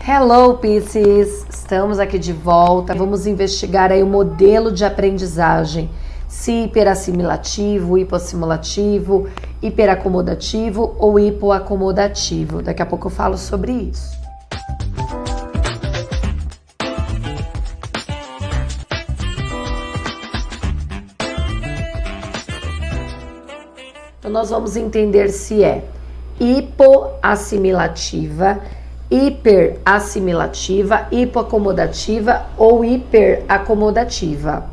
Hello, Piscis! Estamos aqui de volta. Vamos investigar aí o modelo de aprendizagem. Se hiperassimilativo, hipoassimilativo, hiperacomodativo ou hipoacomodativo. Daqui a pouco eu falo sobre isso. Então nós vamos entender se é hipoassimilativa, hiperassimilativa, hipoacomodativa ou hiperacomodativa.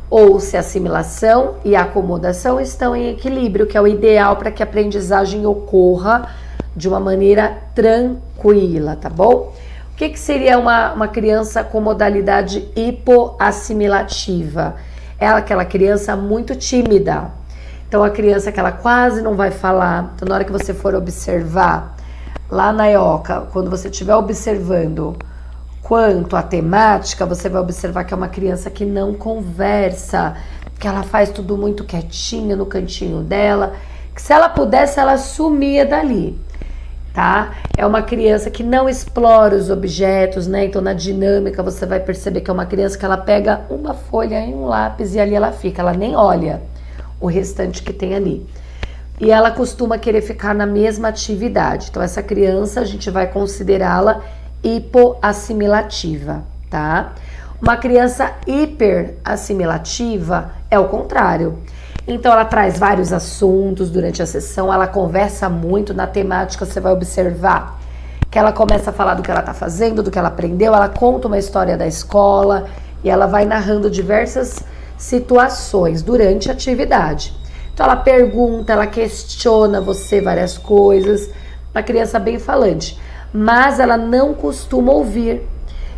Ou se a assimilação e a acomodação estão em equilíbrio, que é o ideal para que a aprendizagem ocorra de uma maneira tranquila, tá bom? O que seria uma criança com modalidade hipoassimilativa? É aquela criança muito tímida. Então, a criança que ela quase não vai falar. Então, na hora que você for observar lá na EOCA, quando você estiver observando quanto à temática, você vai observar que é uma criança que não conversa, que ela faz tudo muito quietinha no cantinho dela, que se ela pudesse, ela sumia dali, tá? É uma criança que não explora os objetos, né? Então, na dinâmica, você vai perceber que é uma criança que ela pega uma folha e um lápis e ali ela fica, ela nem olha o restante que tem ali. E ela costuma querer ficar na mesma atividade. Então, essa criança, a gente vai considerá-la hipoassimilativa, tá? Uma criança hiperassimilativa é o contrário. Então, ela traz vários assuntos durante a sessão, ela conversa muito na temática, você vai observar que ela começa a falar do que ela tá fazendo, do que ela aprendeu, ela conta uma história da escola e ela vai narrando diversas situações durante a atividade. Então ela pergunta, ela questiona você várias coisas, uma criança bem falante, mas ela não costuma ouvir.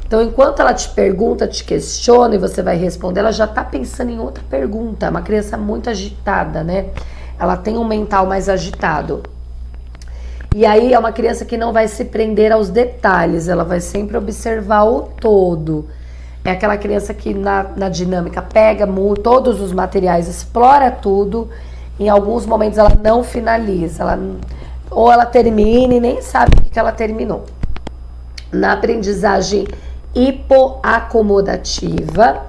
Então enquanto ela te pergunta, te questiona e você vai responder, ela já tá pensando em outra pergunta. É uma criança muito agitada, né? Ela tem um mental mais agitado. E aí é uma criança que não vai se prender aos detalhes, ela vai sempre observar o todo. É aquela criança que na dinâmica pega todos os materiais, explora tudo. Em alguns momentos ela não finaliza. Ou ela termina e nem sabe o que ela terminou. Na aprendizagem hipoacomodativa,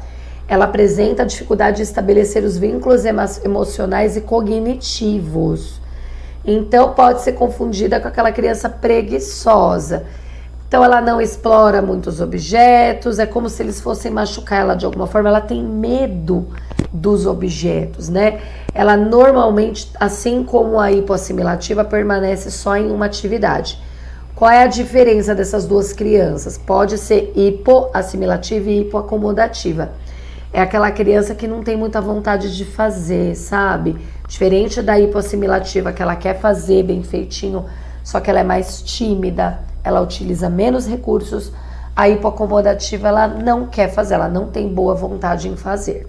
ela apresenta dificuldade de estabelecer os vínculos emocionais e cognitivos. Então pode ser confundida com aquela criança preguiçosa. Então ela não explora muitos objetos, é como se eles fossem machucar ela de alguma forma, ela tem medo dos objetos, né? Ela normalmente, assim como a hipoassimilativa, permanece só em uma atividade. Qual é a diferença dessas duas crianças? Pode ser hipoassimilativa e hipoacomodativa. É aquela criança que não tem muita vontade de fazer, sabe? Diferente da hipoassimilativa, que ela quer fazer bem feitinho, só que ela é mais tímida. Ela utiliza menos recursos, a hipoacomodativa ela não quer fazer, ela não tem boa vontade em fazer.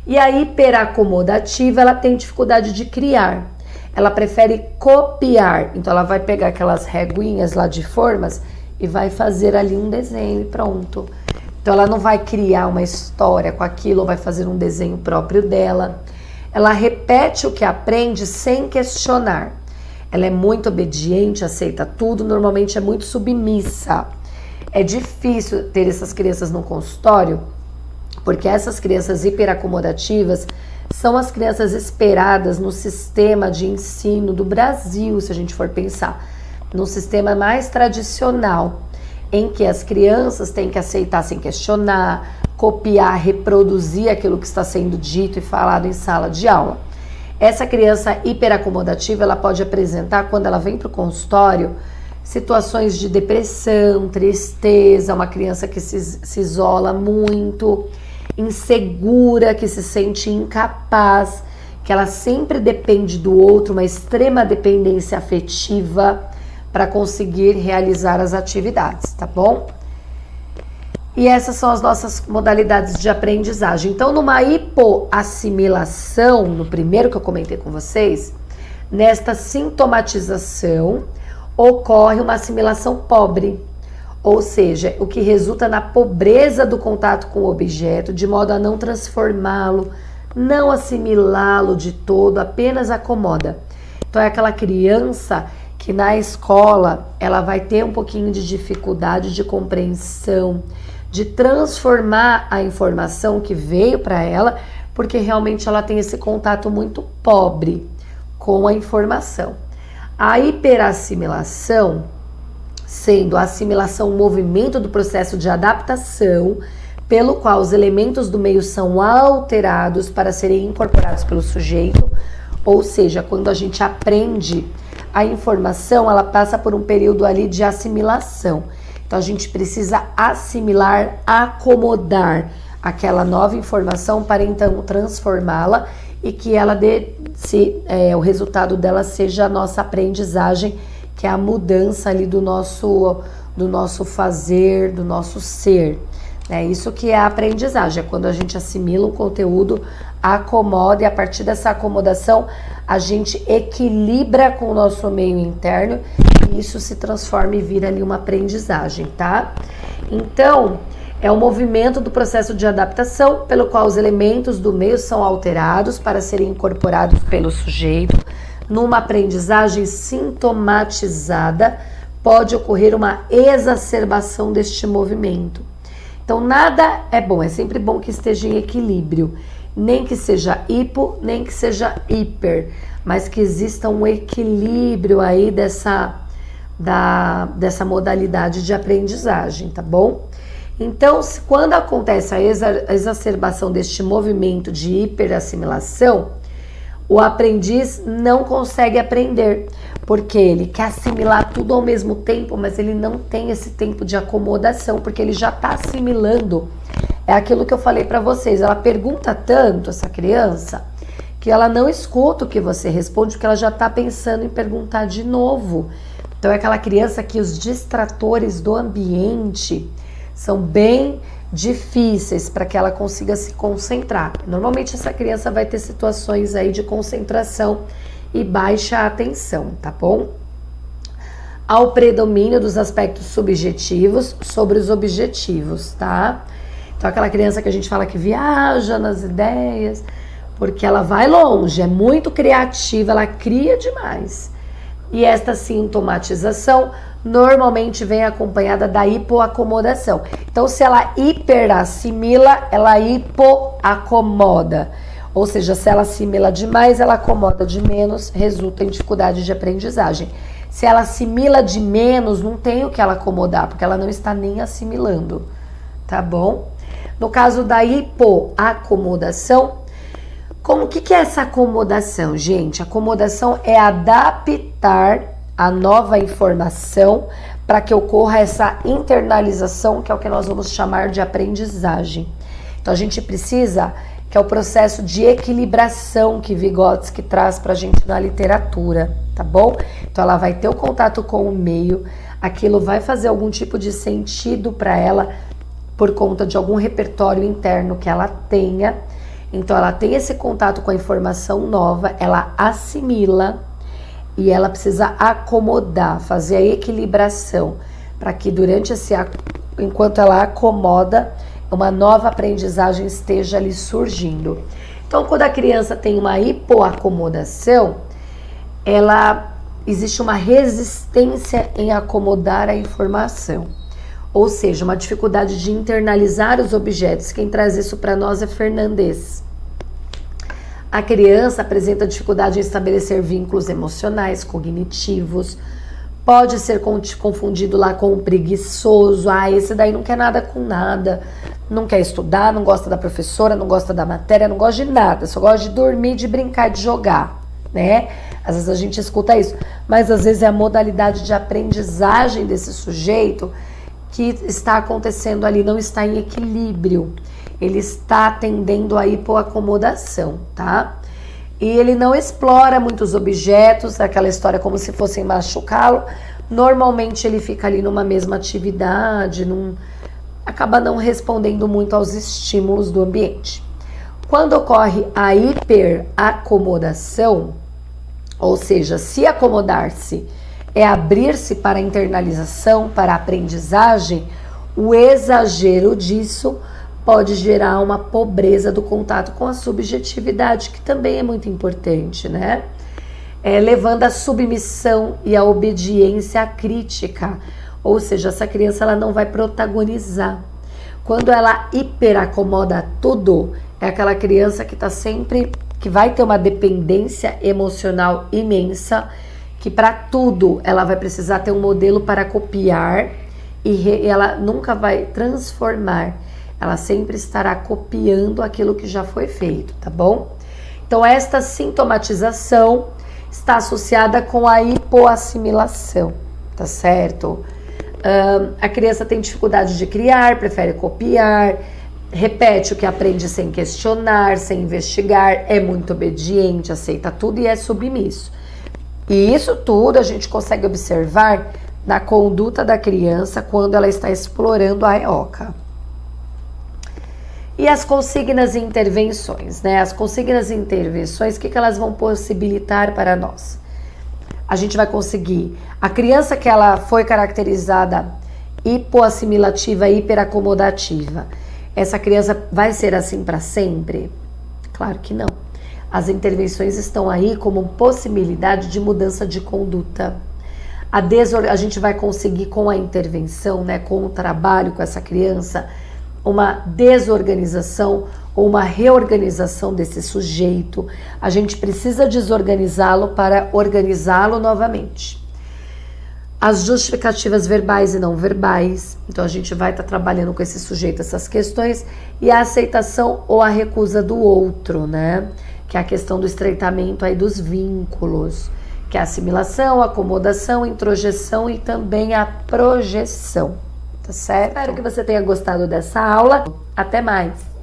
E a hiperacomodativa, ela tem dificuldade de criar, ela prefere copiar, então ela vai pegar aquelas reguinhas lá de formas e vai fazer ali um desenho e pronto. Então ela não vai criar uma história com aquilo, ou vai fazer um desenho próprio dela. Ela repete o que aprende sem questionar. Ela é muito obediente, aceita tudo, normalmente é muito submissa. É difícil ter essas crianças no consultório, porque essas crianças hiperacomodativas são as crianças esperadas no sistema de ensino do Brasil, se a gente for pensar, no sistema mais tradicional, em que as crianças têm que aceitar sem questionar, copiar, reproduzir aquilo que está sendo dito e falado em sala de aula. Essa criança hiperacomodativa, ela pode apresentar, quando ela vem para o consultório, situações de depressão, tristeza, uma criança que se isola muito, insegura, que se sente incapaz, que ela sempre depende do outro, uma extrema dependência afetiva para conseguir realizar as atividades, tá bom? E essas são as nossas modalidades de aprendizagem. Então, numa hipoassimilação, no primeiro que eu comentei com vocês, nesta sintomatização, ocorre uma assimilação pobre. Ou seja, o que resulta na pobreza do contato com o objeto, de modo a não transformá-lo, não assimilá-lo de todo, apenas acomoda. Então, é aquela criança que que na escola ela vai ter um pouquinho de dificuldade de compreensão, de transformar a informação que veio para ela, porque realmente ela tem esse contato muito pobre com a informação. A hiperassimilação, sendo a assimilação um movimento do processo de adaptação, pelo qual os elementos do meio são alterados para serem incorporados pelo sujeito, ou seja, quando a gente aprende a informação, ela passa por um período ali de assimilação. Então a gente precisa assimilar, acomodar aquela nova informação para então transformá-la e que ela o resultado dela seja a nossa aprendizagem, que é a mudança ali do nosso fazer, do nosso ser. É isso que é a aprendizagem, é quando a gente assimila um conteúdo, acomoda, e a partir dessa acomodação a gente equilibra com o nosso meio interno e isso se transforma e vira ali uma aprendizagem, tá? Então, é um movimento do processo de adaptação pelo qual os elementos do meio são alterados para serem incorporados pelo sujeito. Numa aprendizagem sintomatizada, pode ocorrer uma exacerbação deste movimento. Então, nada é bom, é sempre bom que esteja em equilíbrio, nem que seja hipo, nem que seja hiper, mas que exista um equilíbrio aí dessa modalidade de aprendizagem, tá bom? Então, quando acontece a exacerbação deste movimento de hiperassimilação, o aprendiz não consegue aprender, porque ele quer assimilar tudo ao mesmo tempo, mas ele não tem esse tempo de acomodação, porque ele já está assimilando. É aquilo que eu falei para vocês, ela pergunta tanto, essa criança, que ela não escuta o que você responde, porque ela já está pensando em perguntar de novo. Então é aquela criança que os distratores do ambiente são bem difíceis para que ela consiga se concentrar. Normalmente essa criança vai ter situações aí de concentração e baixa atenção, tá bom? Ao predomínio dos aspectos subjetivos sobre os objetivos, tá? Então aquela criança que a gente fala que viaja nas ideias, porque ela vai longe, é muito criativa, ela cria demais. E esta sintomatização normalmente vem acompanhada da hipoacomodação. Então, se ela hiperassimila, ela hipoacomoda. Ou seja, se ela assimila demais, ela acomoda de menos, resulta em dificuldade de aprendizagem. Se ela assimila de menos, não tem o que ela acomodar, porque ela não está nem assimilando, tá bom? No caso da hipoacomodação, o que é essa acomodação, gente? Acomodação é adaptar a nova informação para que ocorra essa internalização, que é o que nós vamos chamar de aprendizagem. Então a gente precisa, que é o processo de equilibração que Vygotsky traz para a gente na literatura, tá bom? Então ela vai ter o contato com o meio, aquilo vai fazer algum tipo de sentido para ela por conta de algum repertório interno que ela tenha. Então ela tem esse contato com a informação nova, ela assimila e ela precisa acomodar, fazer a equilibração para que enquanto ela acomoda, uma nova aprendizagem esteja ali surgindo. Então, quando a criança tem uma hipoacomodação, existe uma resistência em acomodar a informação. Ou seja, uma dificuldade de internalizar os objetos. Quem traz isso para nós é Fernandes. A criança apresenta dificuldade em estabelecer vínculos emocionais, cognitivos. Pode ser confundido lá com o preguiçoso. Esse daí não quer nada com nada. Não quer estudar, não gosta da professora, não gosta da matéria, não gosta de nada. Só gosta de dormir, de brincar, de jogar, né? Às vezes a gente escuta isso. Mas às vezes é a modalidade de aprendizagem desse sujeito que está acontecendo ali, não está em equilíbrio. Ele está tendendo a hipoacomodação, tá? E ele não explora muitos objetos, aquela história como se fossem machucá-lo. Normalmente ele fica ali numa mesma atividade, acaba não respondendo muito aos estímulos do ambiente. Quando ocorre a hiperacomodação, ou seja, se acomodar-se é abrir-se para a internalização, para a aprendizagem, o exagero disso pode gerar uma pobreza do contato com a subjetividade, que também é muito importante, né? levando a submissão e a obediência crítica. Ou seja, essa criança ela não vai protagonizar. Quando ela hiperacomoda tudo, é aquela criança que está sempre, que vai ter uma dependência emocional imensa, que para tudo ela vai precisar ter um modelo para copiar e ela nunca vai transformar. Ela sempre estará copiando aquilo que já foi feito, tá bom? Então esta sintomatização está associada com a hipoassimilação, tá certo? A criança tem dificuldade de criar, prefere copiar, repete o que aprende sem questionar, sem investigar, é muito obediente, aceita tudo e é submisso. E isso tudo a gente consegue observar na conduta da criança quando ela está explorando a EOCA. E as consignas e intervenções, né? As consignas e intervenções, o que elas vão possibilitar para nós? A gente vai conseguir, a criança que ela foi caracterizada hipoassimilativa, hiperacomodativa, essa criança vai ser assim para sempre? Claro que não. As intervenções estão aí como possibilidade de mudança de conduta. A gente vai conseguir com a intervenção, né, com o trabalho com essa criança, uma desorganização ou uma reorganização desse sujeito. A gente precisa desorganizá-lo para organizá-lo novamente. As justificativas verbais e não verbais. Então a gente vai estar trabalhando com esse sujeito essas questões. E a aceitação ou a recusa do outro, né? Que é a questão do estreitamento aí dos vínculos. Que é a assimilação, a acomodação, a introjeção e também a projeção. Tá certo? Espero que você tenha gostado dessa aula. Até mais!